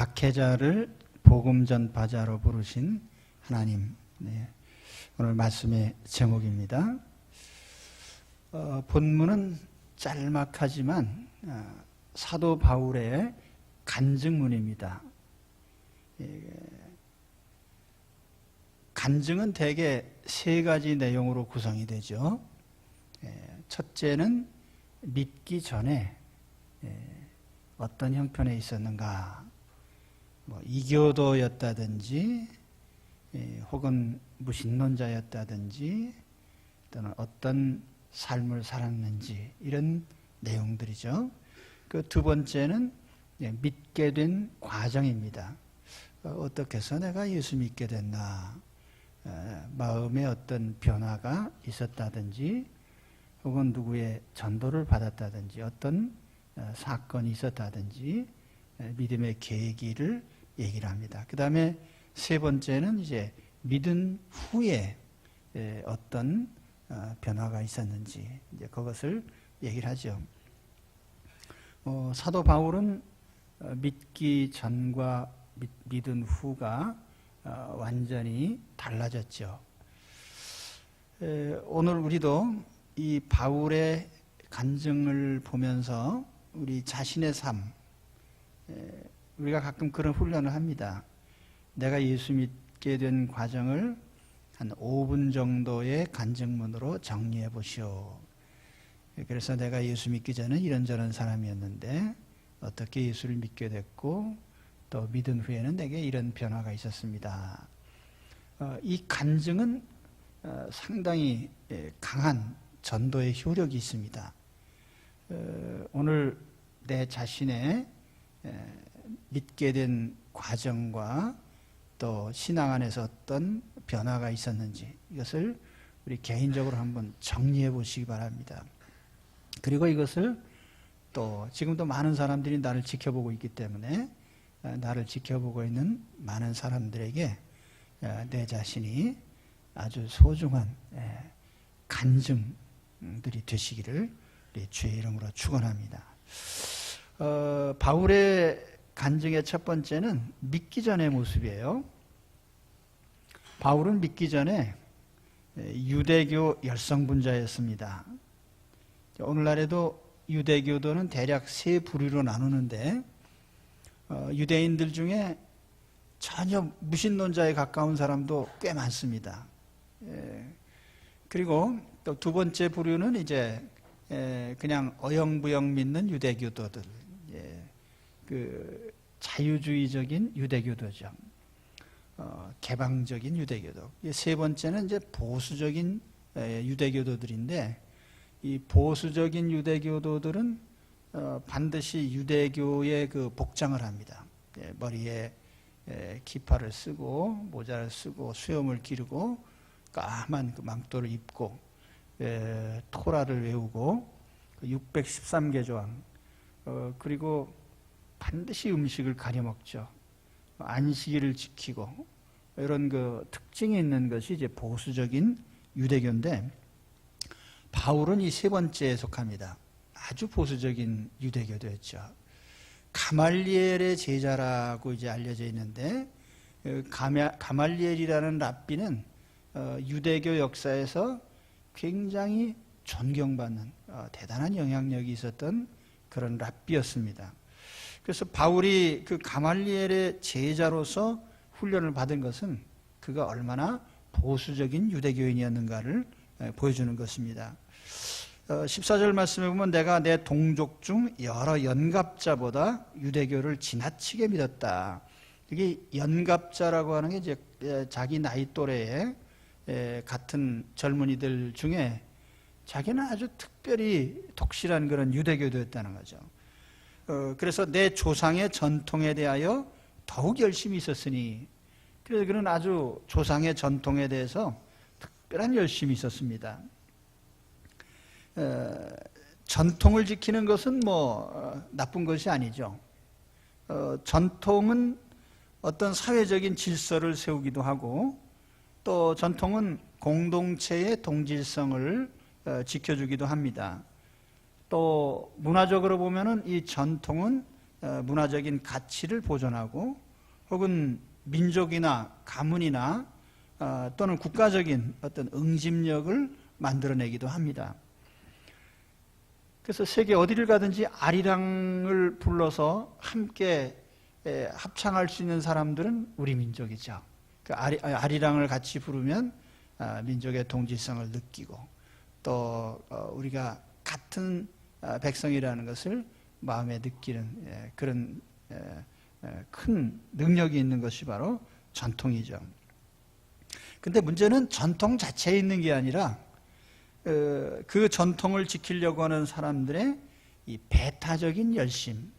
박해자를 복음 전파자로 부르신 하나님. 오늘 말씀의 제목입니다. 본문은 짤막하지만 사도 바울의 간증문입니다. 간증은 대개 세 가지 내용으로 구성이 되죠. 첫째는 믿기 전에 어떤 형편에 있었는가, 이교도였다든지 혹은 무신론자였다든지 또는 어떤 삶을 살았는지, 이런 내용들이죠. 그 두 번째는 믿게 된 과정입니다. 어떻게 해서 내가 예수 믿게 됐나, 마음에 어떤 변화가 있었다든지 혹은 누구의 전도를 받았다든지 어떤 사건이 있었다든지 믿음의 계기를 얘기를 합니다. 그 다음에 세 번째는 이제 믿은 후에 어떤 변화가 있었는지, 이제 그것을 얘기를 하죠. 사도 바울은 믿기 전과 믿은 후가 완전히 달라졌죠. 오늘 우리도 이 바울의 간증을 보면서 우리 자신의 삶, 우리가 가끔 그런 훈련을 합니다. 내가 예수 믿게 된 과정을 한 5분 정도의 간증문으로 정리해 보시오. 그래서 내가 예수 믿기 전에 이런저런 사람이었는데 어떻게 예수를 믿게 됐고 또 믿은 후에는 내게 이런 변화가 있었습니다. 이 간증은 상당히 강한 전도의 효력이 있습니다. 오늘 내 자신의 믿게 된 과정과 또 신앙 안에서 어떤 변화가 있었는지, 이것을 우리 개인적으로 한번 정리해 보시기 바랍니다. 그리고 이것을 또 지금도 많은 사람들이 나를 지켜보고 있기 때문에 나를 지켜보고 있는 많은 사람들에게 내 자신이 아주 소중한 간증들이 되시기를 우리 주의 이름으로 축원합니다. 바울의 간증의 첫 번째는 믿기 전의 모습이에요. 바울은 믿기 전에 유대교 열성분자였습니다. 오늘날에도 유대교도는 대략 세 부류로 나누는데 유대인들 중에 전혀 무신론자에 가까운 사람도 꽤 많습니다. 그리고 또 두 번째 부류는 이제 그냥 어영부영 믿는 유대교도들, 그 자유주의적인 유대교도죠. 개방적인 유대교도. 세 번째는 이제 보수적인 유대교도들인데, 이 보수적인 유대교도들은 반드시 유대교의 그 복장을 합니다. 머리에 기파를 쓰고 모자를 쓰고 수염을 기르고 까만 그 망토를 입고 토라를 외우고 613개 조항, 그리고 반드시 음식을 가려 먹죠. 안식일을 지키고 이런 그 특징이 있는 것이 이제 보수적인 유대교인데, 바울은 이 세 번째에 속합니다. 아주 보수적인 유대교도였죠. 가말리엘의 제자라고 이제 알려져 있는데, 가말리엘이라는 랍비는 유대교 역사에서 굉장히 존경받는 대단한 영향력이 있었던 그런 랍비였습니다. 그래서 바울이 그 가말리엘의 제자로서 훈련을 받은 것은 그가 얼마나 보수적인 유대교인이었는가를 보여주는 것입니다. 14절 말씀에 보면 내가 내 동족 중 여러 연갑자보다 유대교를 지나치게 믿었다. 이게 연갑자라고 하는 게 이제 자기 나이 또래의 같은 젊은이들 중에 자기는 아주 특별히 독실한 그런 유대교도였다는 거죠. 그래서 내 조상의 전통에 대하여 더욱 열심히 있었으니, 그래서 그는 아주 조상의 전통에 대해서 특별한 열심이 있었습니다. 전통을 지키는 것은 나쁜 것이 아니죠. 전통은 어떤 사회적인 질서를 세우기도 하고, 또 전통은 공동체의 동질성을 지켜주기도 합니다. 또 문화적으로 보면은 이 전통은 문화적인 가치를 보존하고 혹은 민족이나 가문이나 또는 국가적인 어떤 응집력을 만들어내기도 합니다. 그래서 세계 어디를 가든지 아리랑을 불러서 함께 합창할 수 있는 사람들은 우리 민족이죠. 그 아리랑을 같이 부르면 민족의 동질성을 느끼고 또 우리가 같은 백성이라는 것을 마음에 느끼는 그런 큰 능력이 있는 것이 바로 전통이죠. 근데 문제는 전통 자체에 있는 게 아니라 그 전통을 지키려고 하는 사람들의 이 배타적인 열심,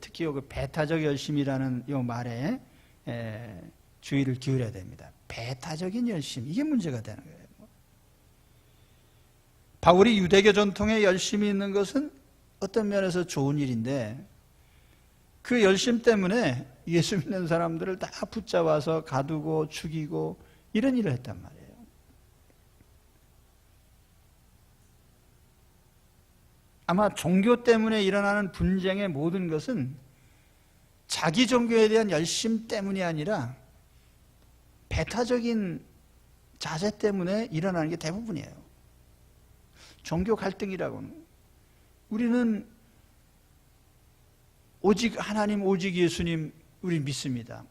특히 그 배타적 열심이라는 이 말에 주의를 기울여야 됩니다. 배타적인 열심, 이게 문제가 되는 거예요. 바울이 유대교 전통에 열심이 있는 것은 어떤 면에서 좋은 일인데 그 열심 때문에 예수 믿는 사람들을 다 붙잡아서 가두고 죽이고 이런 일을 했단 말이에요. 아마 종교 때문에 일어나는 분쟁의 모든 것은 자기 종교에 대한 열심 때문이 아니라 배타적인 자세 때문에 일어나는 게 대부분이에요. 종교 갈등이라고는 우리는 오직 하나님, 오직 예수님 우리 믿습니다.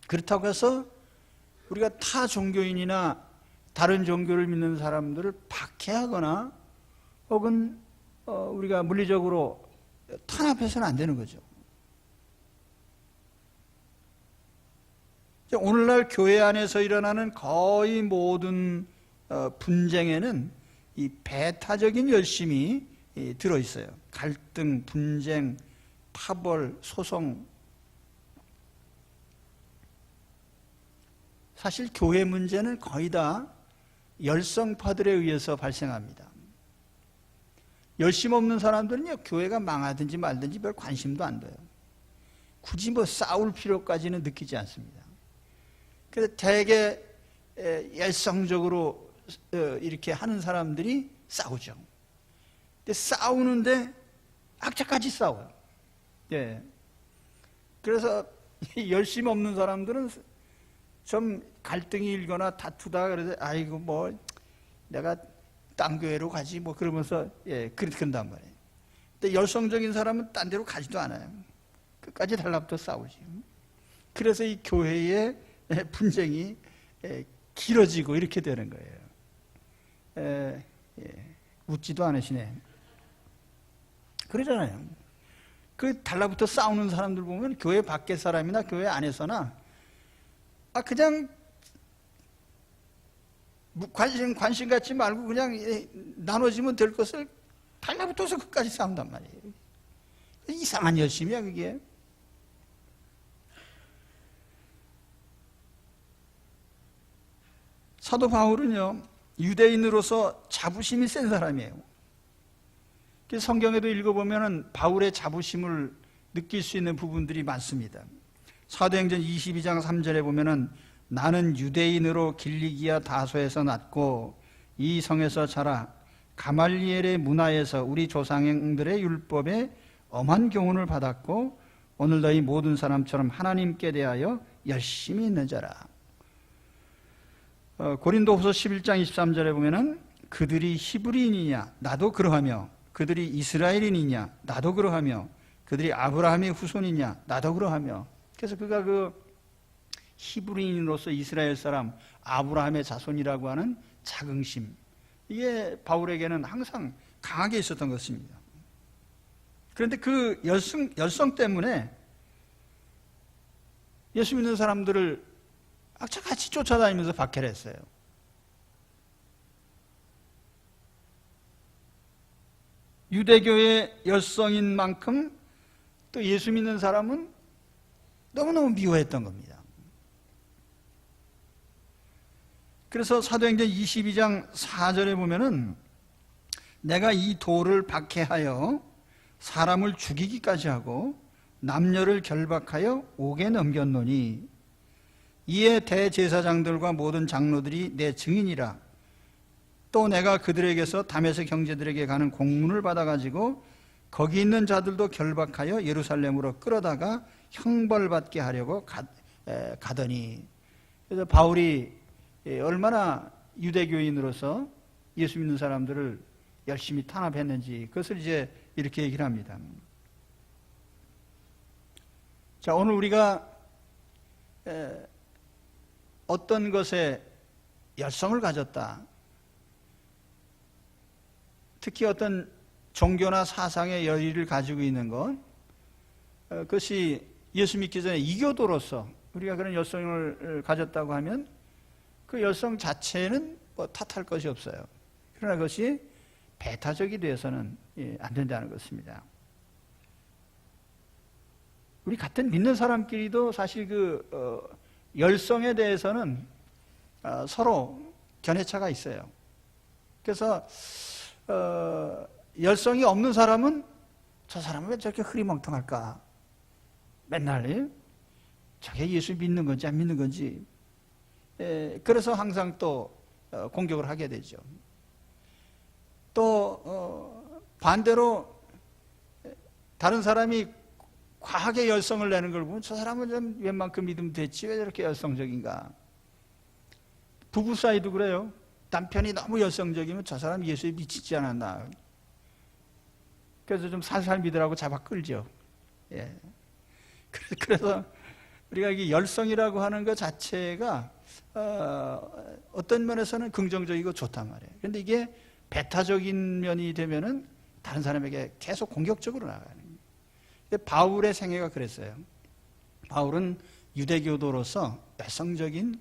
그렇다고 해서 우리가 타 종교인이나 다른 종교를 믿는 사람들을 박해하거나 혹은 우리가 물리적으로 탄압해서는 안 되는 거죠. 오늘날 교회 안에서 일어나는 거의 모든 분쟁에는 이 배타적인 열심이 들어있어요. 갈등, 분쟁, 파벌, 소송. 사실 교회 문제는 거의 다 열성파들에 의해서 발생합니다. 열심 없는 사람들은요, 교회가 망하든지 말든지 별 관심도 안 둬요. 굳이 뭐 싸울 필요까지는 느끼지 않습니다. 그래서 되게 열성적으로 이렇게 하는 사람들이 싸우죠. 근데 싸우는데 악착같이 싸워요. 예. 그래서 열심 없는 사람들은 좀 갈등이 일거나 다투다가 그래서 아이고 뭐 내가 딴 교회로 가지 뭐 그러면서 그런단 말이에요. 근데 열성적인 사람은 딴 데로 가지도 않아요. 끝까지 달라붙어 싸우지. 그래서 이 교회의 분쟁이 길어지고 이렇게 되는 거예요. 웃지도 않으시네. 그러잖아요. 그 달라붙어 싸우는 사람들 보면 교회 밖의 사람이나 교회 안에서나 그냥 관심 갖지 말고 그냥 나눠지면 될 것을 달라붙어서 끝까지 싸운단 말이에요. 이상한 열심이야 그게. 사도 바울은요, 유대인으로서 자부심이 센 사람이에요. 성경에도 읽어보면 바울의 자부심을 느낄 수 있는 부분들이 많습니다. 사도행전 22장 3절에 보면은 나는 유대인으로 길리기아 다소에서 났고 이 성에서 자라 가말리엘의 문화에서 우리 조상들의 율법에 엄한 교훈을 받았고 오늘 너희 모든 사람처럼 하나님께 대하여 열심히 있는 자라. 고린도후서 11장 23절에 보면은 그들이 히브리인이냐 나도 그러하며 그들이 이스라엘인이냐 나도 그러하며 그들이 아브라함의 후손이냐 나도 그러하며. 그래서 그가 그 히브리인으로서 이스라엘 사람 아브라함의 자손이라고 하는 자긍심, 이게 바울에게는 항상 강하게 있었던 것입니다. 그런데 그 열성 때문에 예수 믿는 사람들을 악착같이 쫓아다니면서 박해를 했어요. 유대교의 열성인 만큼 또 예수 믿는 사람은 너무너무 미워했던 겁니다. 그래서 사도행전 22장 4절에 보면은 내가 이 돌을 박해하여 사람을 죽이기까지 하고 남녀를 결박하여 옥에 넘겼노니 이에 대제사장들과 모든 장로들이 내 증인이라. 또 내가 그들에게서 다메섹 형제들에게 가는 공문을 받아가지고 거기 있는 자들도 결박하여 예루살렘으로 끌어다가 형벌받게 하려고 가더니, 그래서 바울이 얼마나 유대교인으로서 예수 믿는 사람들을 열심히 탄압했는지 그것을 이제 이렇게 얘기를 합니다. 자, 오늘 우리가 어떤 것에 열성을 가졌다, 특히 어떤 종교나 사상의 열의를 가지고 있는 것, 그것이 예수 믿기 전에 이교도로서 우리가 그런 열성을 가졌다고 하면 그 열성 자체는 뭐 탓할 것이 없어요. 그러나 그것이 배타적이 되어서는 안 된다는 것입니다. 우리 같은 믿는 사람끼리도 사실 그 열성에 대해서는 서로 견해차가 있어요. 그래서 열성이 없는 사람은 저 사람은 왜 저렇게 흐리멍텅할까? 맨날 저게 예수 믿는 건지 안 믿는 건지, 그래서 항상 또 공격을 하게 되죠. 또 반대로 다른 사람이 과하게 열성을 내는 걸 보면 저 사람은 좀 웬만큼 믿으면 됐지 왜 저렇게 열성적인가. 부부 사이도 그래요. 남편이 너무 열성적이면 저 사람 예수에 미치지 않았나. 그래서 좀 살살 믿으라고 잡아 끌죠. 예. 그래서 우리가 이 열성이라고 하는 것 자체가 어떤 면에서는 긍정적이고 좋단 말이에요. 그런데 이게 배타적인 면이 되면은 다른 사람에게 계속 공격적으로 나가는 거예요. 바울의 생애가 그랬어요. 바울은 유대교도로서 열성적인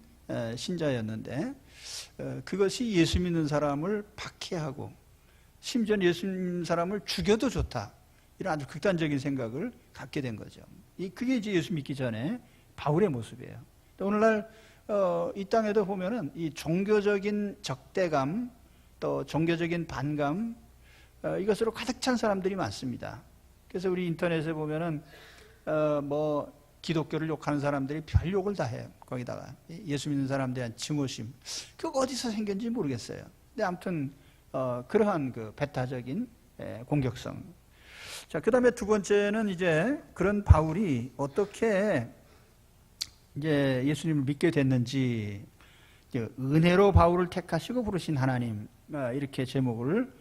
신자였는데 그것이 예수 믿는 사람을 박해하고 심지어 예수 믿는 사람을 죽여도 좋다, 이런 아주 극단적인 생각을 갖게 된 거죠. 그게 이제 예수 믿기 전에 바울의 모습이에요. 오늘날 이 땅에도 보면은 이 종교적인 적대감, 또 종교적인 반감, 이것으로 가득 찬 사람들이 많습니다. 그래서 우리 인터넷에 보면은 뭐 기독교를 욕하는 사람들이 별 욕을 다 해요. 거기다가 예수 믿는 사람에 대한 증오심, 그거 어디서 생겼는지 모르겠어요. 근데 아무튼 그러한 그 배타적인 공격성. 자, 그 다음에 두 번째는 이제 그런 바울이 어떻게 이제 예수님을 믿게 됐는지, 은혜로 바울을 택하시고 부르신 하나님, 이렇게 제목을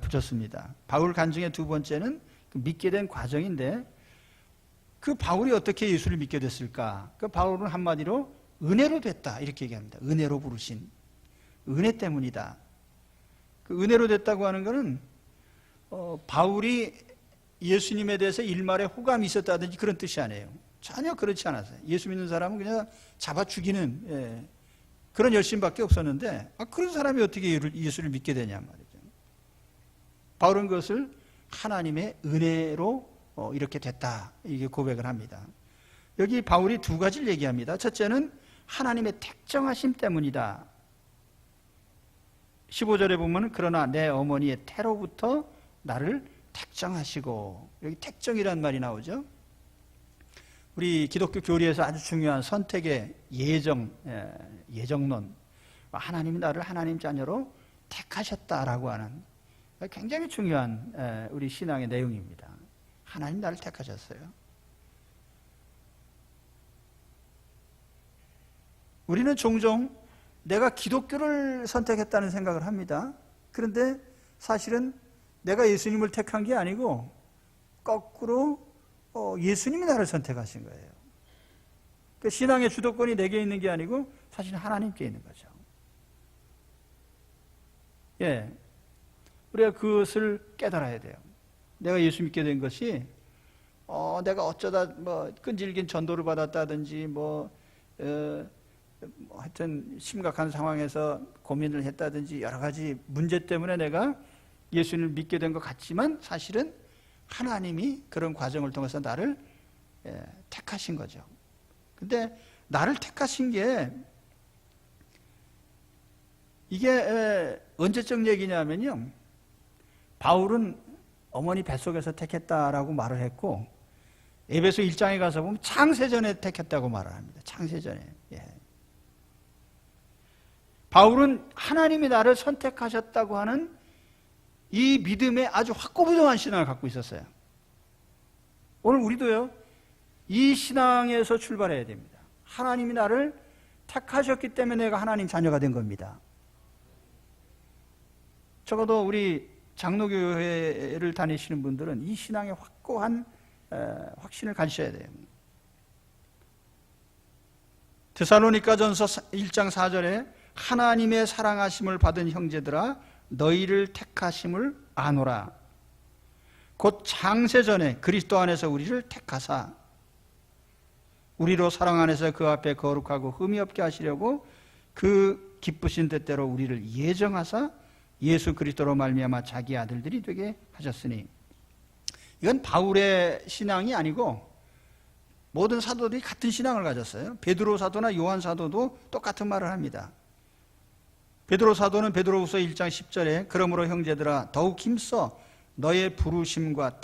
붙였습니다. 바울 간증의 두 번째는 믿게 된 과정인데, 그 바울이 어떻게 예수를 믿게 됐을까? 그 바울은 한마디로 은혜로 됐다, 이렇게 얘기합니다. 은혜로 부르신, 은혜 때문이다. 그 은혜로 됐다고 하는 것은 바울이 예수님에 대해서 일말에 호감이 있었다든지 그런 뜻이 아니에요. 전혀 그렇지 않았어요. 예수 믿는 사람은 그냥 잡아 죽이는 그런 열심밖에 없었는데, 그런 사람이 어떻게 예수를 믿게 되냐 말이죠. 바울은 그것을 하나님의 은혜로 이렇게 됐다, 이게 고백을 합니다. 여기 바울이 두 가지를 얘기합니다. 첫째는 하나님의 택정하심 때문이다. 15절에 보면 그러나 내 어머니의 태로부터 나를 택정하시고, 여기 택정이라는 말이 나오죠. 우리 기독교 교리에서 아주 중요한 선택의 예정론, 하나님이 나를 하나님 자녀로 택하셨다라고 하는 굉장히 중요한 우리 신앙의 내용입니다. 하나님 나를 택하셨어요. 우리는 종종 내가 기독교를 선택했다는 생각을 합니다. 그런데 사실은 내가 예수님을 택한 게 아니고 거꾸로 예수님이 나를 선택하신 거예요. 그 신앙의 주도권이 내게 있는 게 아니고 사실 하나님께 있는 거죠. 예, 우리가 그것을 깨달아야 돼요. 내가 예수 믿게 된 것이 내가 어쩌다 뭐 끈질긴 전도를 받았다든지 하여튼 심각한 상황에서 고민을 했다든지 여러 가지 문제 때문에 내가 예수님을 믿게 된 것 같지만 사실은 하나님이 그런 과정을 통해서 나를 택하신 거죠. 근데 나를 택하신 게 이게 언제적 얘기냐면요, 바울은 어머니 뱃속에서 택했다라고 말을 했고, 에베소 1장에 가서 보면 창세전에 택했다고 말을 합니다. 창세전에. 바울은 하나님이 나를 선택하셨다고 하는 이 믿음에 아주 확고부동한 신앙을 갖고 있었어요. 오늘 우리도요, 이 신앙에서 출발해야 됩니다. 하나님이 나를 택하셨기 때문에 내가 하나님 자녀가 된 겁니다. 적어도 우리 장로교회를 다니시는 분들은 이 신앙에 확고한 확신을 가지셔야 돼요. 데살로니가전서 1장 4절에 하나님의 사랑하심을 받은 형제들아 너희를 택하심을 아노라. 곧 창세전에 그리스도 안에서 우리를 택하사 우리로 사랑 안에서 그 앞에 거룩하고 흠이 없게 하시려고 그 기쁘신 뜻대로 우리를 예정하사 예수 그리스도로 말미암아 자기 아들들이 되게 하셨으니. 이건 바울의 신앙이 아니고 모든 사도들이 같은 신앙을 가졌어요. 베드로 사도나 요한 사도도 똑같은 말을 합니다. 베드로 사도는 베드로후서 1장 10절에 그러므로 형제들아 더욱 힘써 너의 부르심과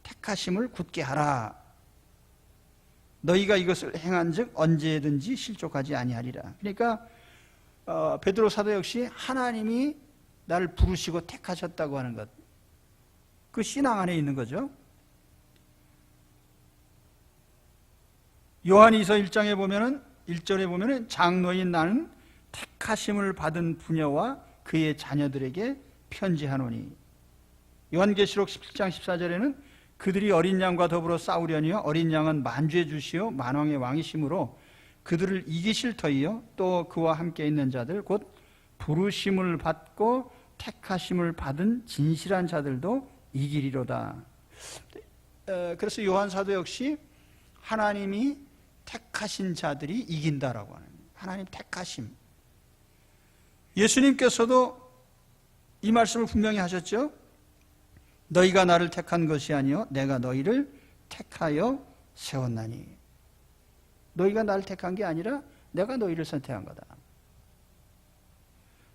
택하심을 굳게 하라. 너희가 이것을 행한즉 언제든지 실족하지 아니하리라. 그러니까 베드로 사도 역시 하나님이 나를 부르시고 택하셨다고 하는 것, 그 신앙 안에 있는 거죠. 요한이서 1장에 보면은 1절에 보면은 장로인 나는 택하심을 받은 부녀와 그의 자녀들에게 편지하노니. 요한계시록 17장 14절에는 그들이 어린 양과 더불어 싸우려니요 어린 양은 만주의 주시요 만왕의 왕이심으로 그들을 이기실 터이요 또 그와 함께 있는 자들 곧 부르심을 받고 택하심을 받은 진실한 자들도 이기리로다. 그래서 요한 사도 역시 하나님이 택하신 자들이 이긴다라고 하는, 하나님 택하심. 예수님께서도 이 말씀을 분명히 하셨죠. 너희가 나를 택한 것이 아니요 내가 너희를 택하여 세웠나니. 너희가 나를 택한 게 아니라 내가 너희를 선택한 거다.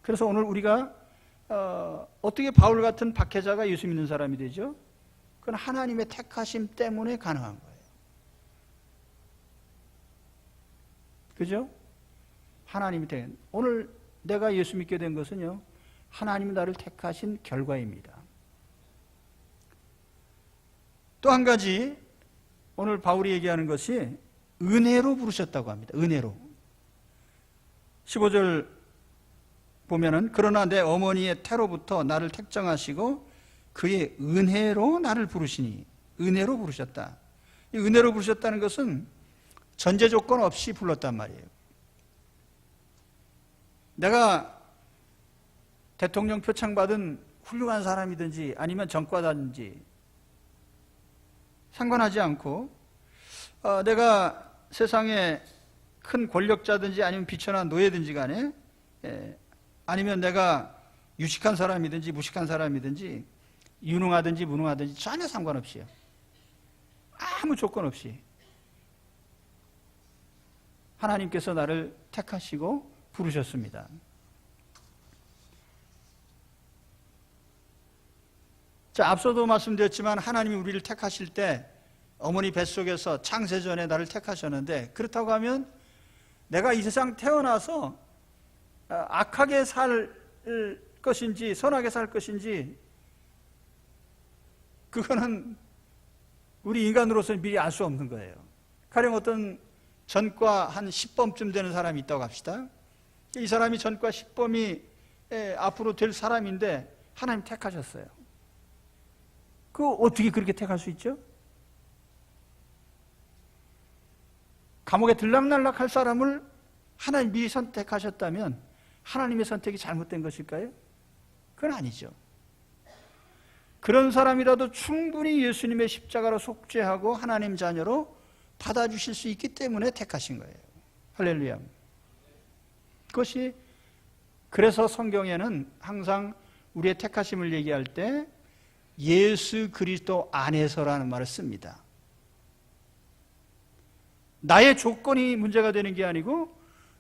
그래서 오늘 우리가 어떻게 바울 같은 박해자가 예수 믿는 사람이 되죠? 그건 하나님의 택하심 때문에 가능한 거예요. 그죠? 하나님이 오늘 내가 예수 믿게 된 것은요 하나님이 나를 택하신 결과입니다. 또 한 가지 오늘 바울이 얘기하는 것이 은혜로 부르셨다고 합니다. 은혜로. 15절 보면은 그러나 내 어머니의 태로부터 나를 택정하시고 그의 은혜로 나를 부르시니. 은혜로 부르셨다. 이 은혜로 부르셨다는 것은 전제 조건 없이 불렀단 말이에요. 내가 대통령 표창 받은 훌륭한 사람이든지 아니면 전과자든지 상관하지 않고 내가 세상에 큰 권력자든지 아니면 비천한 노예든지 간에 아니면 내가 유식한 사람이든지 무식한 사람이든지 유능하든지 무능하든지 전혀 상관없이요. 아무 조건 없이 하나님께서 나를 택하시고 부르셨습니다. 자, 앞서도 말씀드렸지만 하나님이 우리를 택하실 때 어머니 뱃속에서 창세전에 나를 택하셨는데, 그렇다고 하면 내가 이 세상 태어나서 악하게 살 것인지 선하게 살 것인지 그거는 우리 인간으로서는 미리 알 수 없는 거예요. 가령 어떤 전과 한 10범쯤 되는 사람이 있다고 합시다. 이 사람이 전과 10범이 앞으로 될 사람인데 하나님 택하셨어요. 그 어떻게 그렇게 택할 수 있죠? 감옥에 들락날락 할 사람을 하나님 미리 선택하셨다면 하나님의 선택이 잘못된 것일까요? 그건 아니죠. 그런 사람이라도 충분히 예수님의 십자가로 속죄하고 하나님 자녀로 받아주실 수 있기 때문에 택하신 거예요. 할렐루야. 그것이, 그래서 성경에는 항상 우리의 택하심을 얘기할 때 예수 그리스도 안에서라는 말을 씁니다. 나의 조건이 문제가 되는 게 아니고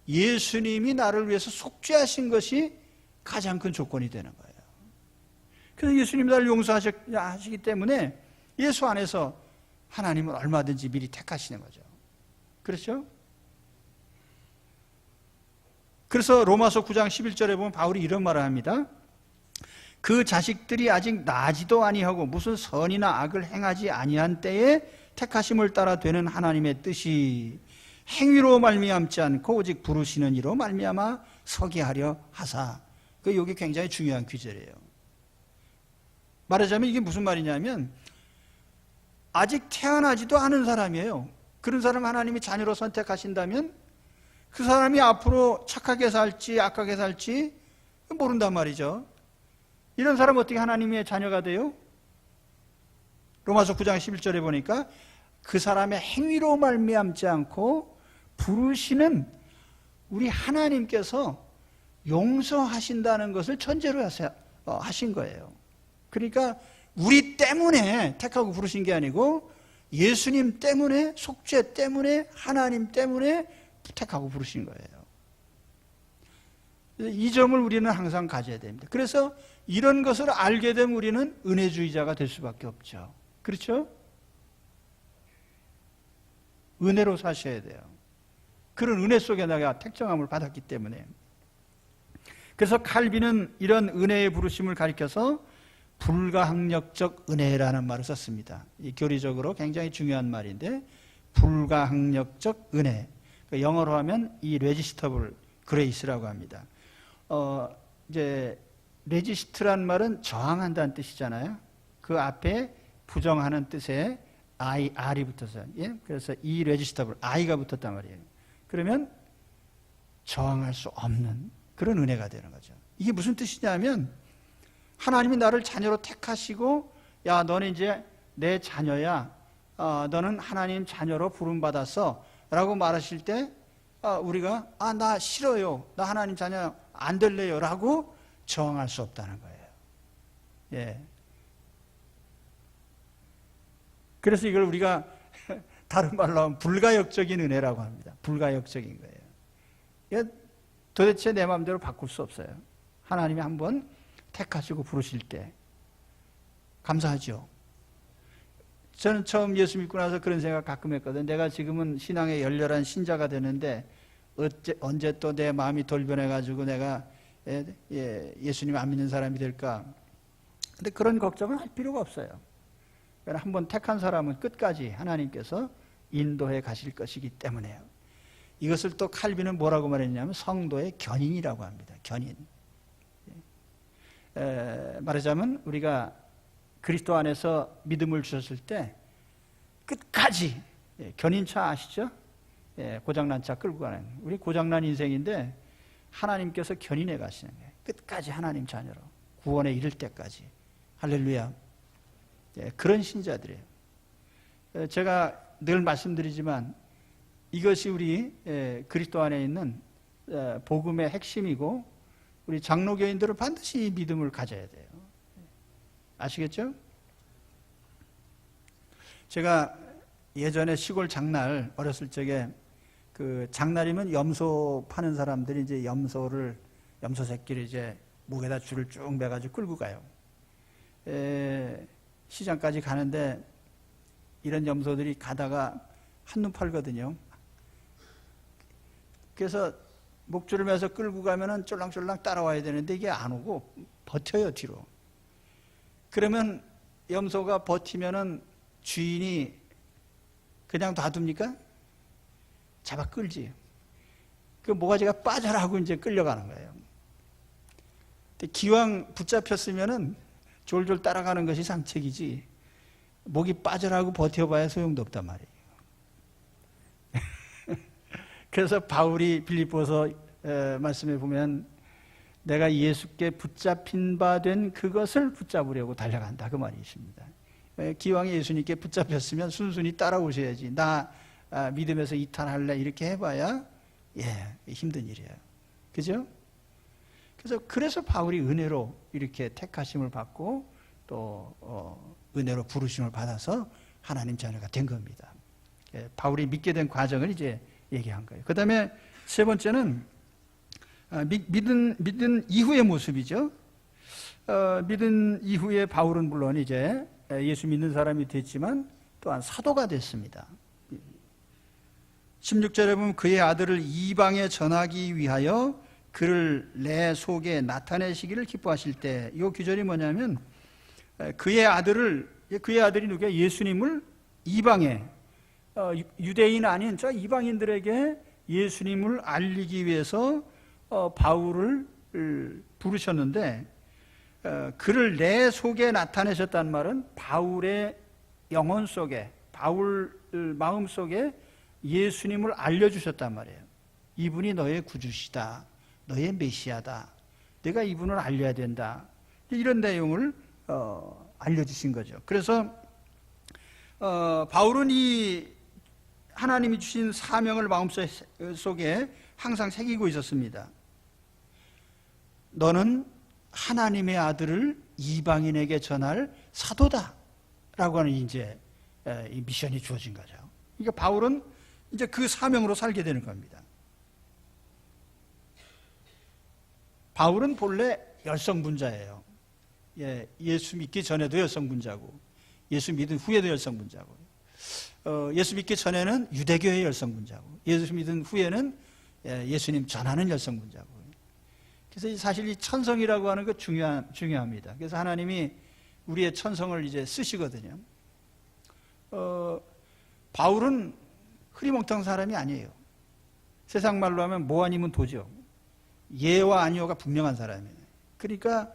예수님이 나를 위해서 속죄하신 것이 가장 큰 조건이 되는 거예요. 그래서 예수님이 나를 용서하시기 때문에 예수 안에서 하나님은 얼마든지 미리 택하시는 거죠. 그렇죠? 그래서 로마서 9장 11절에 보면 바울이 이런 말을 합니다. 그 자식들이 아직 나지도 아니하고 무슨 선이나 악을 행하지 아니한 때에 택하심을 따라 되는 하나님의 뜻이 행위로 말미암지 않고 오직 부르시는 이로 말미암아 서게 하려 하사. 여기 굉장히 중요한 구절이에요. 말하자면 이게 무슨 말이냐면 아직 태어나지도 않은 사람이에요. 그런 사람 하나님이 자녀로 선택하신다면 그 사람이 앞으로 착하게 살지 악하게 살지 모른단 말이죠. 이런 사람 어떻게 하나님의 자녀가 돼요? 로마서 9장 11절에 보니까 그 사람의 행위로 말미암지 않고 부르시는 우리 하나님께서 용서하신다는 것을 전제로 하신 거예요. 그러니까 우리 때문에 택하고 부르신 게 아니고 예수님 때문에, 속죄 때문에, 하나님 때문에 택하고 부르신 거예요. 이 점을 우리는 항상 가져야 됩니다. 그래서 이런 것을 알게 되면 우리는 은혜주의자가 될 수밖에 없죠. 그렇죠? 은혜로 사셔야 돼요. 그런 은혜 속에 내가 택정함을 받았기 때문에. 그래서 칼빈은 이런 은혜의 부르심을 가리켜서 불가항력적 은혜라는 말을 썼습니다. 이 교리적으로 굉장히 중요한 말인데, 불가항력적 은혜. 영어로 하면 irresistible grace라고 합니다. 이제 resist란 말은 저항한다는 뜻이잖아요. 그 앞에 부정하는 뜻에 R이 붙어서, 예? 그래서 irresistible, I가 붙었단 말이에요. 그러면 저항할 수 없는 그런 은혜가 되는 거죠. 이게 무슨 뜻이냐면 하나님이 나를 자녀로 택하시고, 야, 너는 이제 내 자녀야. 너는 하나님 자녀로 부름받았어. 라고 말하실 때 우리가 나 싫어요. 나 하나님 자녀 안 될래요. 라고 저항할 수 없다는 거예요. 예. 그래서 이걸 우리가 다른 말로 하면 불가역적인 은혜라고 합니다. 불가역적인 거예요. 도대체 내 마음대로 바꿀 수 없어요. 하나님이 한번 택하시고 부르실 때 감사하죠. 저는 처음 예수 믿고 나서 그런 생각 가끔 했거든요. 내가 지금은 신앙의 열렬한 신자가 되는데 언제 또 내 마음이 돌변해가지고 내가 예수님 안 믿는 사람이 될까. 근데 그런 걱정은 할 필요가 없어요. 한번 택한 사람은 끝까지 하나님께서 인도해 가실 것이기 때문에요. 이것을 또 칼빈은 뭐라고 말했냐면 성도의 견인이라고 합니다. 견인. 말하자면 우리가 그리스도 안에서 믿음을 주셨을 때 끝까지, 견인차 아시죠? 고장난 차 끌고 가는, 우리 고장난 인생인데 하나님께서 견인해 가시는 거예요. 끝까지 하나님 자녀로 구원에 이를 때까지. 할렐루야. 그런 신자들이에요. 제가 늘 말씀드리지만 이것이 우리 그리스도 안에 있는 복음의 핵심이고, 우리 장로교인들은 반드시 이 믿음을 가져야 돼요. 아시겠죠? 제가 예전에 시골 장날 어렸을 적에 그 장날이면 염소 파는 사람들이 이제 염소 새끼를 이제 목에다 줄을 쭉 매가지고 끌고 가요. 시장까지 가는데 이런 염소들이 가다가 한눈 팔거든요. 그래서 목줄을 매서 끌고 가면은 쫄랑쫄랑 따라와야 되는데 이게 안 오고 버텨요, 뒤로. 그러면 염소가 버티면은 주인이 그냥 놔둡니까? 잡아 끌지. 그 모가지가 빠져라 하고 이제 끌려가는 거예요. 근데 기왕 붙잡혔으면은 졸졸 따라가는 것이 상책이지, 목이 빠져라 하고 버텨봐야 소용도 없단 말이에요. 그래서 바울이 빌립보서 말씀에 보면 내가 예수께 붙잡힌 바 된 그것을 붙잡으려고 달려간다, 그 말이 있습니다. 기왕 예수님께 붙잡혔으면 순순히 따라오셔야지. 나 믿음에서 이탈할래 이렇게 해봐야 힘든 일이에요. 그죠? 그래서 바울이 은혜로 이렇게 택하심을 받고 또 은혜로 부르심을 받아서 하나님 자녀가 된 겁니다. 바울이 믿게 된 과정을 이제 얘기한 거예요. 그 다음에 세 번째는 믿은 이후의 모습이죠. 믿은 이후에 바울은 물론 이제 예수 믿는 사람이 됐지만 또한 사도가 됐습니다. 16절에 보면 그의 아들을 이방에 전하기 위하여 그를 내 속에 나타내시기를 기뻐하실 때, 이 규절이 뭐냐면 그의 아들이 누구야? 예수님을 이방에, 유대인 아닌 저 이방인들에게 예수님을 알리기 위해서 바울을 부르셨는데, 그를 내 속에 나타내셨다는 말은 바울의 영혼 속에, 바울 마음 속에 예수님을 알려주셨단 말이에요. 이분이 너의 구주시다, 너의 메시아다, 내가 이분을 알려야 된다, 이런 내용을 알려주신 거죠. 그래서 바울은 이 하나님이 주신 사명을 마음속에 항상 새기고 있었습니다. 너는 하나님의 아들을 이방인에게 전할 사도다 라고 하는 이제 이 미션이 주어진 거죠. 그러니까 바울은 이제 그 사명으로 살게 되는 겁니다. 바울은 본래 열성분자예요. 예수 믿기 전에도 열성분자고, 예수 믿은 후에도 열성분자고, 예수 믿기 전에는 유대교의 열성분자고, 예수 믿은 후에는 예수님 전하는 열성분자고. 그래서 사실 이 천성이라고 하는 거 중요합니다. 그래서 하나님이 우리의 천성을 이제 쓰시거든요. 바울은 흐리멍텅한 사람이 아니에요. 세상 말로 하면 뭐 아니면 도죠. 예와 아니오가 분명한 사람이에요. 그러니까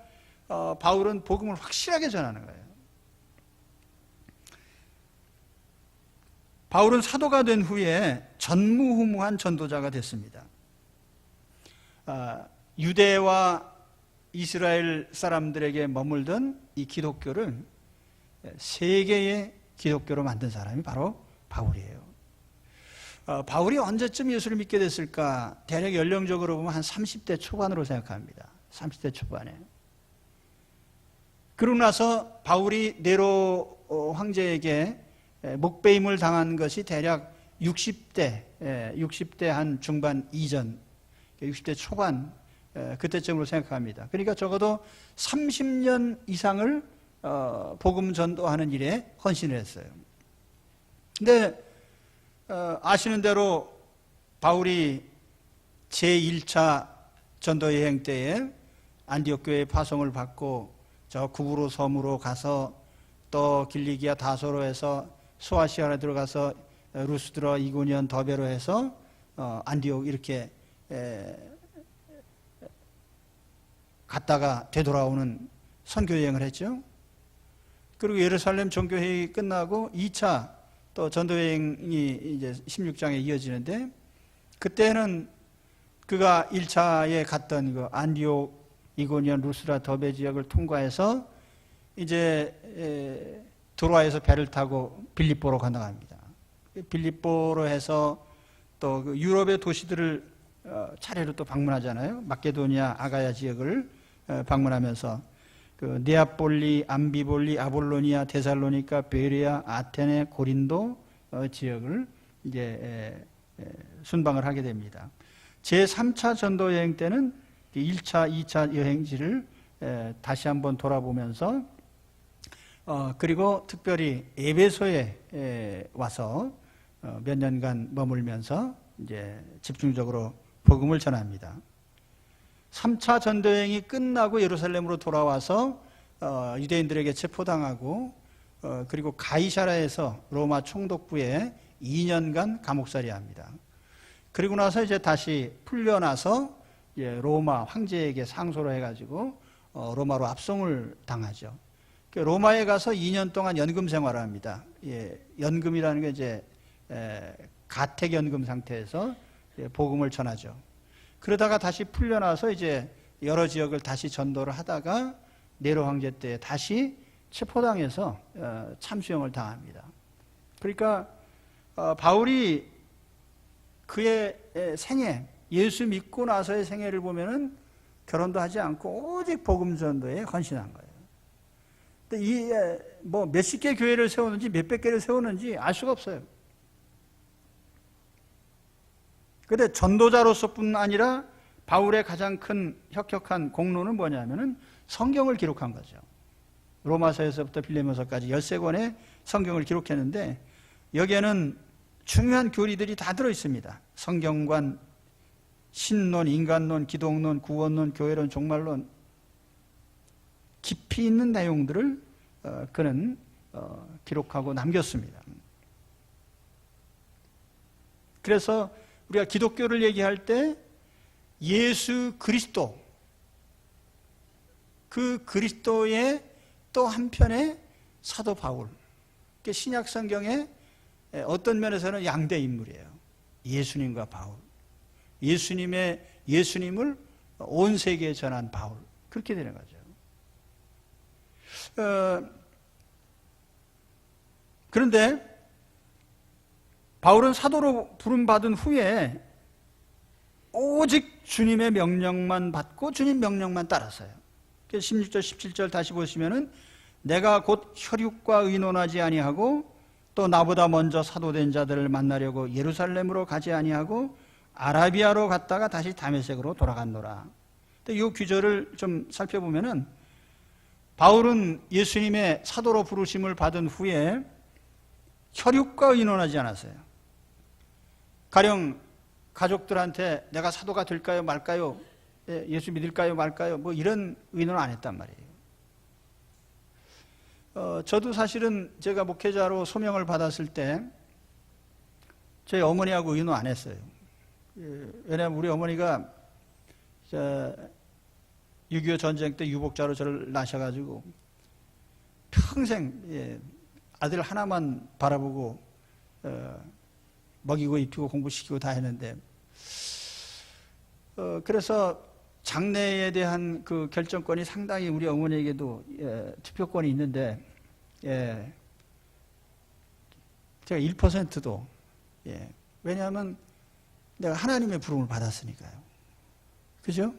바울은 복음을 확실하게 전하는 거예요. 바울은 사도가 된 후에 전무후무한 전도자가 됐습니다. 유대와 이스라엘 사람들에게 머물던 이 기독교를 세계의 기독교로 만든 사람이 바로 바울이에요. 바울이 언제쯤 예수를 믿게 됐을까? 대략 연령적으로 보면 한 30대 초반으로 생각합니다. 30대 초반에. 그러고 나서 바울이 네로 황제에게 목배임을 당한 것이 대략 60대 한 중반 이전, 60대 초반 그때쯤으로 생각합니다. 그러니까 적어도 30년 이상을 복음 전도하는 일에 헌신을 했어요. 근데 아시는 대로 바울이 제1차 전도 여행 때에 안디옥 교회의 파송을 받고 저 구브로 섬으로 가서 또 길리기아 다소로 해서 소아시아로 들어가서 루스드라, 이고니온, 더베로 해서 안디옥 이렇게 갔다가 되돌아오는 선교 여행을 했죠. 그리고 예루살렘 종교회의 끝나고 2차 또 전도여행이 이제 16장에 이어지는데, 그때는 그가 1차에 갔던 그 안디옥, 이고니온, 루스라, 더베 지역을 통과해서 이제 드로아에서 배를 타고 빌립보로 건너갑니다. 빌립보로 해서 또 그 유럽의 도시들을 차례로 또 방문하잖아요. 마케도니아, 아가야 지역을 방문하면서 그 네아폴리, 암비볼리, 아볼로니아, 데살로니카, 베레아, 아테네, 고린도 지역을 이제 순방을 하게 됩니다. 제3차 전도 여행 때는 1차, 2차 여행지를 다시 한번 돌아보면서 그리고 특별히 에베소에 와서 몇 년간 머물면서 이제 집중적으로 복음을 전합니다. 3차 전도여행이 끝나고 예루살렘으로 돌아와서 유대인들에게 체포당하고 그리고 가이사라에서 로마 총독부에 2년간 감옥살이 합니다. 그리고 나서 이제 다시 풀려나서 로마 황제에게 상소를 해가지고 로마로 압송을 당하죠. 로마에 가서 2년 동안 연금 생활을 합니다. 연금이라는 게 이제 가택연금 상태에서 복음을 전하죠. 그러다가 다시 풀려나서 이제 여러 지역을 다시 전도를 하다가 네로 황제 때 다시 체포당해서 참수형을 당합니다. 그러니까 바울이 그의 생애, 예수 믿고 나서의 생애를 보면은 결혼도 하지 않고 오직 복음 전도에 헌신한 거예요. 근데 이 뭐 몇십 개 교회를 세우는지 몇백 개를 세우는지 알 수가 없어요. 그런데 전도자로서뿐 아니라 바울의 가장 큰 혁혁한 공로는 뭐냐면은 성경을 기록한 거죠. 로마서에서부터 빌레몬서까지 13권의 성경을 기록했는데 여기에는 중요한 교리들이 다 들어있습니다. 성경관, 신론, 인간론, 기독론, 구원론, 교회론, 종말론 깊이 있는 내용들을 그는 기록하고 남겼습니다. 그래서 우리가 기독교를 얘기할 때 예수 그리스도, 그 그리스도의 또 한편의 사도 바울, 신약 성경의 어떤 면에서는 양대 인물이에요. 예수님과 바울, 예수님을 온 세계에 전한 바울, 그렇게 되는 거죠. 그런데 바울은 사도로 부름받은 후에 오직 주님의 명령만 받고 주님 명령만 따랐어요. 16절 17절 다시 보시면은 내가 곧 혈육과 의논하지 아니하고 또 나보다 먼저 사도된 자들을 만나려고 예루살렘으로 가지 아니하고 아라비아로 갔다가 다시 다메섹으로 돌아갔노라. 이 귀절을 좀 살펴보면은 바울은 예수님의 사도로 부르심을 받은 후에 혈육과 의논하지 않았어요. 가령 가족들한테 내가 사도가 될까요 말까요, 예수 믿을까요 말까요, 뭐 이런 의논을 안 했단 말이에요. 저도 사실은 제가 목회자로 소명을 받았을 때 저희 어머니하고 의논 안 했어요. 왜냐하면 우리 어머니가 6.25 전쟁 때 유복자로 저를 낳으셔가지고 평생 아들 하나만 바라보고 먹이고 입히고 공부시키고 다 했는데, 그래서 장래에 대한 그 결정권이 상당히 우리 어머니에게도 투표권이 있는데, 제가 1%도, 왜냐하면 내가 하나님의 부름을 받았으니까요. 그죠?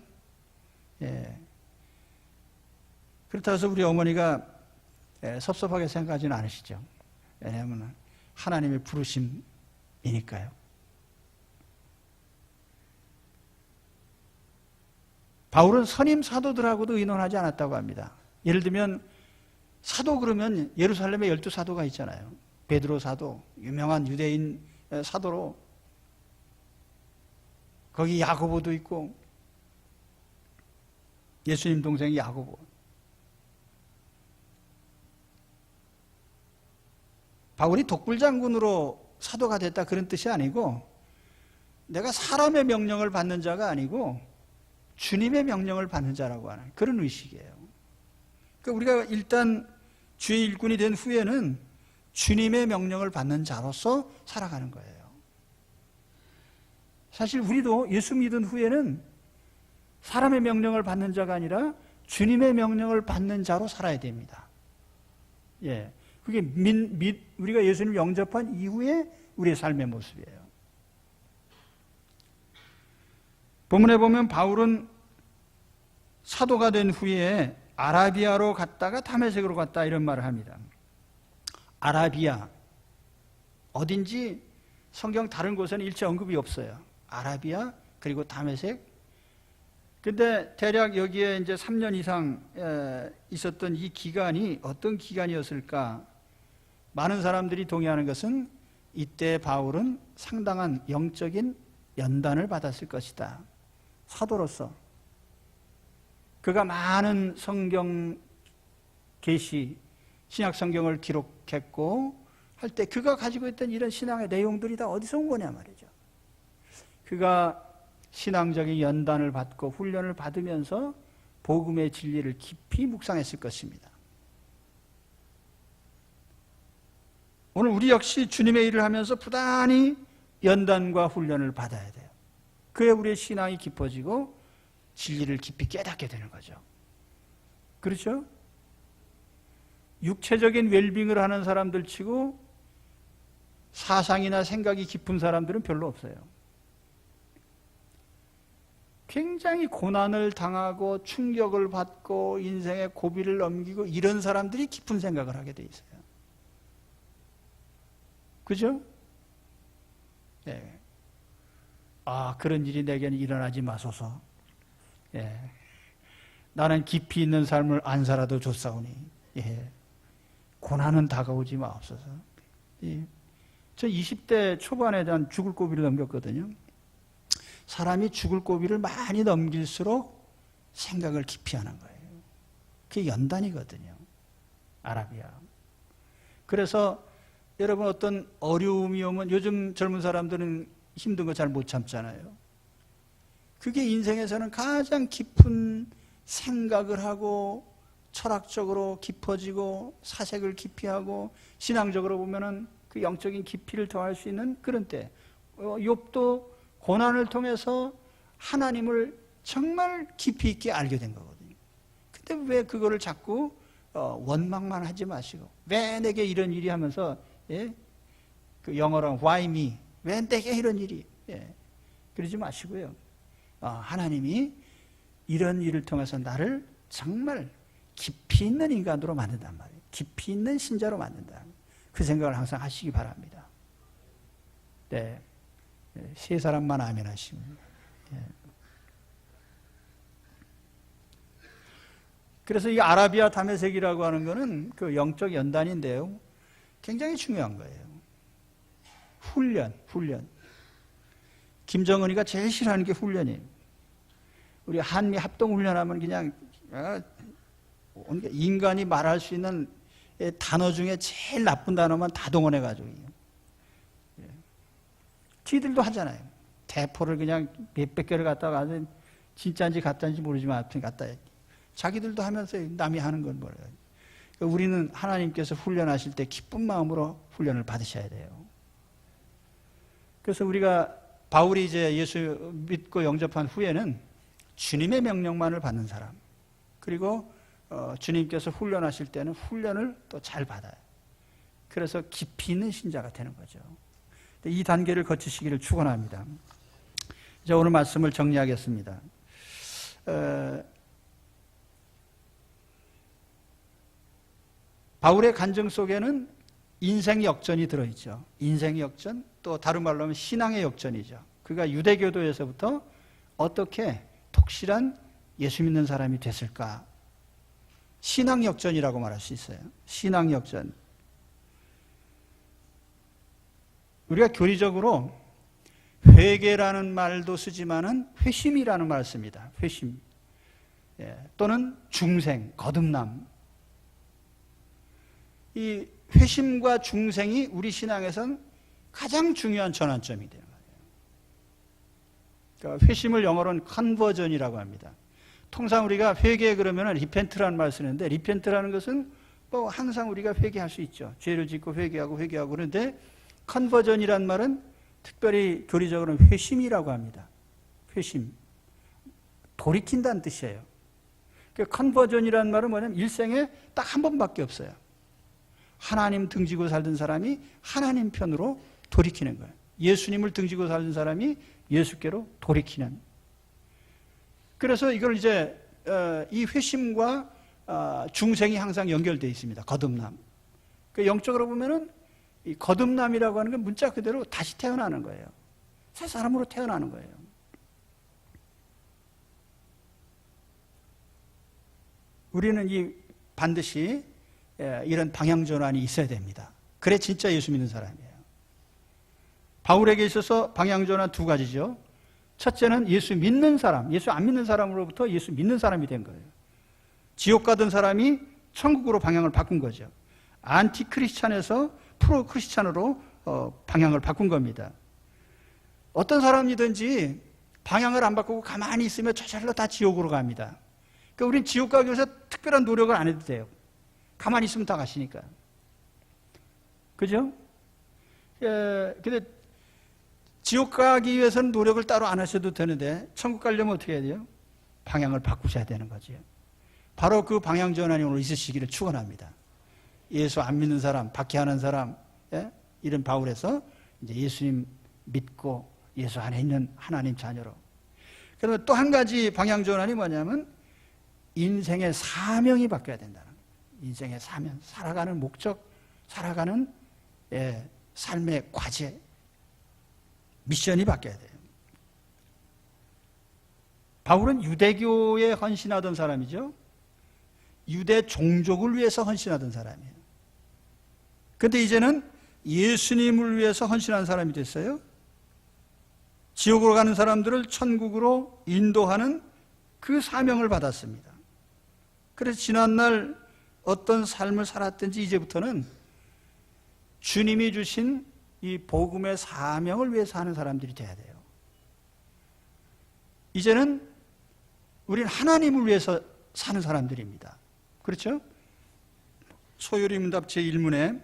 그렇다고 해서 우리 어머니가 섭섭하게 생각하지는 않으시죠. 왜냐하면 하나님의 부르심이니까요. 바울은 선임 사도들하고도 의논하지 않았다고 합니다. 예를 들면 사도 그러면 예루살렘에 12사도가 있잖아요. 베드로 사도, 유명한 유대인 사도로, 거기 야고보도 있고 예수님 동생 야고보. 바울이 독불장군으로 사도가 됐다 그런 뜻이 아니고, 내가 사람의 명령을 받는 자가 아니고 주님의 명령을 받는 자라고 하는 그런 의식이에요. 그러니까 우리가 일단 주의 일꾼이 된 후에는 주님의 명령을 받는 자로서 살아가는 거예요. 사실 우리도 예수 믿은 후에는 사람의 명령을 받는 자가 아니라 주님의 명령을 받는 자로 살아야 됩니다. 그게 우리가 예수님 영접한 이후에 우리의 삶의 모습이에요. 본문에 보면 바울은 사도가 된 후에 아라비아로 갔다가 다메섹으로 갔다 이런 말을 합니다. 아라비아 어딘지 성경 다른 곳에는 일체 언급이 없어요. 아라비아 그리고 다메섹. 근데 대략 여기에 이제 3년 이상 있었던 이 기간이 어떤 기간이었을까? 많은 사람들이 동의하는 것은 이때 바울은 상당한 영적인 연단을 받았을 것이다. 사도로서 그가 많은 성경 계시, 신약 성경을 기록했고 할 때 그가 가지고 있던 이런 신앙의 내용들이 다 어디서 온 거냐 말이죠. 그가 신앙적인 연단을 받고 훈련을 받으면서 복음의 진리를 깊이 묵상했을 것입니다. 오늘 우리 역시 주님의 일을 하면서 부단히 연단과 훈련을 받아야 돼요. 그래야 우리의 신앙이 깊어지고 진리를 깊이 깨닫게 되는 거죠. 그렇죠? 육체적인 웰빙을 하는 사람들 치고 사상이나 생각이 깊은 사람들은 별로 없어요. 굉장히 고난을 당하고 충격을 받고 인생의 고비를 넘기고 이런 사람들이 깊은 생각을 하게 돼 있어요. 그죠? 그런 일이 내게는 일어나지 마소서. 나는 깊이 있는 삶을 안 살아도 좋사오니 고난은 다가오지 마옵소서. 저 20대 초반에 대한 죽을 고비를 넘겼거든요. 사람이 죽을 고비를 많이 넘길수록 생각을 깊이 하는 거예요. 그게 연단이거든요. 아라비아. 그래서 여러분 어떤 어려움이 오면 요즘 젊은 사람들은 힘든 거 잘 못 참잖아요. 그게 인생에서는 가장 깊은 생각을 하고 철학적으로 깊어지고 사색을 깊이 하고 신앙적으로 보면은 그 영적인 깊이를 더할 수 있는 그런 때. 욥도 고난을 통해서 하나님을 정말 깊이 있게 알게 된 거거든요. 근데 왜 그거를 자꾸 원망만 하지 마시고 왜 내게 이런 일이 하면서 예? 그 영어로 why me? 왜 내게 이런 일이? 예. 그러지 마시고요. 하나님이 이런 일을 통해서 나를 정말 깊이 있는 인간으로 만든단 말이에요. 깊이 있는 신자로 만든다. 그 생각을 항상 하시기 바랍니다. 네. 세 사람만 아멘 하시면. 예. 그래서 이 아라비아 다메섹이라고 하는 거는 그 영적 연단인데요. 굉장히 중요한 거예요. 훈련. 김정은이가 제일 싫어하는 게 훈련이에요. 우리 한미 합동훈련하면 그냥 인간이 말할 수 있는 단어 중에 제일 나쁜 단어만 다 동원해가지고. 지들도 하잖아요. 대포를 그냥 몇백 개를 갖다가 진짜인지 가짜인지 모르지만 아무튼 갖다 자기들도 하면서 남이 하는 건 뭐예요. 우리는 하나님께서 훈련하실 때 기쁜 마음으로 훈련을 받으셔야 돼요. 그래서 우리가 바울이 이제 예수 믿고 영접한 후에는 주님의 명령만을 받는 사람, 그리고 주님께서 훈련하실 때는 훈련을 또 잘 받아요. 그래서 깊이 있는 신자가 되는 거죠. 이 단계를 거치시기를 축원합니다. 이제 오늘 말씀을 정리하겠습니다. 바울의 간증 속에는 인생 역전이 들어있죠. 인생 역전, 또 다른 말로 하면 신앙의 역전이죠. 그가 유대교도에서부터 어떻게 독실한 예수 믿는 사람이 됐을까? 신앙 역전이라고 말할 수 있어요. 신앙 역전. 우리가 교리적으로 회개라는 말도 쓰지만은 회심이라는 말을 씁니다. 회심. 또는 중생, 거듭남. 이 회심과 중생이 우리 신앙에선 가장 중요한 전환점이 되는 거예요. 그러니까 회심을 영어로는 컨버전이라고 합니다. 통상 우리가 회개 그러면 리펜트라는 말을 쓰는데, 리펜트라는 것은 뭐 항상 우리가 회개할 수 있죠. 죄를 짓고 회개하고 그런데 컨버전이란 말은 특별히 교리적으로는 회심이라고 합니다. 회심. 돌이킨다는 뜻이에요. 그러니까 컨버전이란 말은 뭐냐면 일생에 딱 한 번밖에 없어요. 하나님 등지고 살던 사람이 하나님 편으로 돌이키는 거예요. 예수님을 등지고 살던 사람이 예수께로 돌이키는. 그래서 이걸 이제 이 회심과 중생이 항상 연결되어 있습니다. 거듭남. 그러니까 영적으로 보면은 이 거듭남이라고 하는 건 문자 그대로 다시 태어나는 거예요. 새 사람으로 태어나는 거예요. 우리는 반드시 이런 방향 전환이 있어야 됩니다. 그래 진짜 예수 믿는 사람이에요. 바울에게 있어서 방향 전환 두 가지죠. 첫째는 예수 믿는 사람, 예수 안 믿는 사람으로부터 예수 믿는 사람이 된 거예요. 지옥 가던 사람이 천국으로 방향을 바꾼 거죠. 안티 크리스찬에서 프로 크리스찬으로 방향을 바꾼 겁니다. 어떤 사람이든지 방향을 안 바꾸고 가만히 있으면 저절로 다 지옥으로 갑니다. 그러니까 우린 지옥 가기 위해서 특별한 노력을 안 해도 돼요. 가만히 있으면 다 가시니까. 그죠? 근데 지옥 가기 위해서는 노력을 따로 안 하셔도 되는데 천국 가려면 어떻게 해야 돼요? 방향을 바꾸셔야 되는 거죠. 바로 그 방향 전환이 오늘 있으시기를 축원합니다. 예수 안 믿는 사람, 박해하는 사람, 이런 바울에서 이제 예수님 믿고 예수 안에 있는 하나님 자녀로. 그러면 또 한 가지 방향 전환이 뭐냐면 인생의 사명이 바뀌어야 된다는 거예요. 인생의 사명, 살아가는 목적, 살아가는 삶의 과제, 미션이 바뀌어야 돼요. 바울은 유대교에 헌신하던 사람이죠. 유대 종족을 위해서 헌신하던 사람이에요. 그런데 이제는 예수님을 위해서 헌신한 사람이 됐어요. 지옥으로 가는 사람들을 천국으로 인도하는 그 사명을 받았습니다. 그래서 지난날 어떤 삶을 살았든지 이제부터는 주님이 주신 이 복음의 사명을 위해 사는 사람들이 돼야 돼요. 이제는 우리는 하나님을 위해서 사는 사람들입니다. 그렇죠? 소요리 문답 제1문에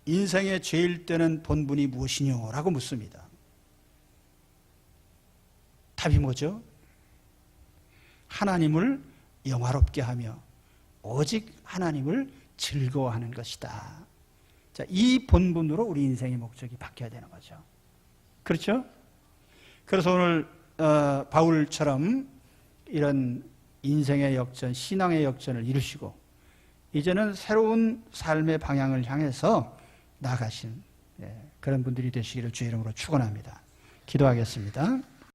인생의 제일 때는 본분이 무엇이뇨? 라고 묻습니다. 답이 뭐죠? 하나님을 영화롭게 하며 오직 하나님을 즐거워하는 것이다. 자, 이 본분으로 우리 인생의 목적이 바뀌어야 되는 거죠. 그렇죠? 그래서 오늘 바울처럼 이런 인생의 역전, 신앙의 역전을 이루시고 이제는 새로운 삶의 방향을 향해서 나가신 그런 분들이 되시기를 주의 이름으로 축원합니다. 기도하겠습니다.